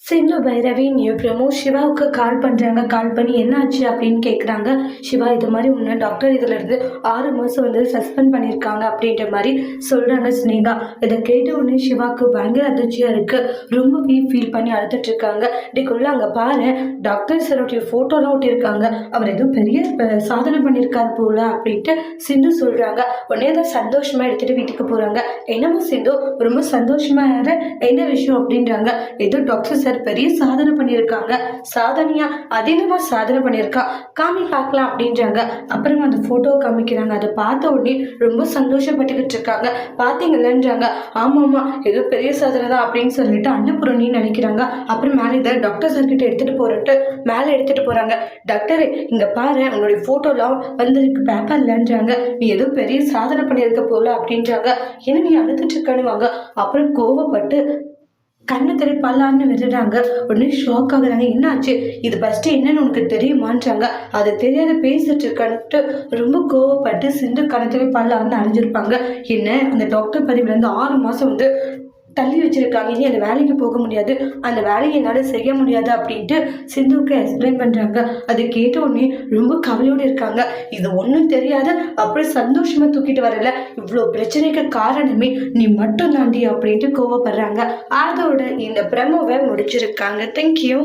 சிந்து பைரவி நியூப்ரமோ சிவாவுக்கு கால் பண்ணுறாங்க. கால் பண்ணி என்னாச்சு அப்படின்னு கேட்குறாங்க. சிவா இது மாதிரி ஒன்று டாக்டர் இதிலிருந்து 6 மாதம் சஸ்பெண்ட் பண்ணியிருக்காங்க அப்படின்ற மாதிரி சொல்கிறாங்க ஸ்னேகா. இதை கேட்ட உடனே சிவாவுக்கு பயங்கர அதிர்ச்சியாக இருக்குது. ரொம்பவே ஃபீல் பண்ணி அழுதுட்டு இருக்காங்க. இதுக்குள்ள அங்கே பாரு, டாக்டர் சாரோடைய ஃபோட்டோலாம் ஒட்டியிருக்காங்க. அவர் எதுவும் பெரிய சாதனை பண்ணியிருக்காரு போல அப்படின்ட்டு சிந்து சொல்கிறாங்க. உடனே தான் சந்தோஷமாக எடுத்துகிட்டு வீட்டுக்கு போகிறாங்க. என்னமோ சிந்து ரொம்ப சந்தோஷமாக என்ன விஷயம் அப்படின்றாங்க. ஏதோ டாக்டர் சார் பெரிய சாதனை பண்ணியிருக்காங்க. சாதனையா? அதிகமா சாதனை பண்ணியிருக்கா, காமி பார்க்கலாம் அப்படின்றாங்க. அப்புறமா அந்த போட்டோவை காமிக்கிறாங்க. அதை பார்த்த உடனே ரொம்ப சந்தோஷப்பட்டுக்கிட்டு இருக்காங்க. பார்த்தீங்களேன்றாங்க. ஆமாம்மா, ஏதோ பெரிய சாதனை தான் அப்படின்னு சொல்லிட்டு அன்னபூரணின்னு நினைக்கிறாங்க. அப்புறம் மேலே இதை டாக்டர் சார் கிட்ட எடுத்துட்டு போறேன்ட்டு மேலே எடுத்துட்டு போறாங்க. டாக்டர் இங்க பாரு, உன்னுடைய போட்டோலாம் வந்திருக்கு பேப்பர்லன்றாங்க. நீ ஏதோ பெரிய சாதனை பண்ணியிருக்க போல அப்படின்றாங்க. ஏன்னா நீ அழுதுட்டு இருக்கானுவாங்க. அப்புறம் கோவப்பட்டு கண்ணை திரைப்பாலான்னு விடுறாங்க. உடனே ஷாக் ஆகுறாங்க. என்னாச்சு, இது ஃபர்ஸ்ட் என்னன்னு உனக்கு தெரியுமான்றாங்க. அது தெரியாத பேசிட்டு இருக்கான்ட்டு ரொம்ப கோவப்பட்டு சிந்து கண்ணை திரைப்பாலான்னு அழிஞ்சிருப்பாங்க. என்ன அந்த டாக்டர் பதிவுல இருந்து 6 மாசம் தள்ளி வச்சிருக்காங்க. இனி அந்த வேலைக்கு போக முடியாது, அந்த வேலையை என்னால் செய்ய முடியாது அப்படின்ட்டு சிந்துவுக்கு எக்ஸ்பிளைன் பண்றாங்க. அதை கேட்ட உடனே ரொம்ப கவலையோடு இருக்காங்க. இது ஒன்றும் தெரியாத அப்படி சந்தோஷமா தூக்கிட்டு வரல, இவ்வளோ பிரச்சனைக்கு காரணமே நீ மட்டும் தாண்டி அப்படின்ட்டு கோவப்படுறாங்க. அதோட இந்த ப்ரமோவை முடிச்சிருக்காங்க. தேங்க்யூ.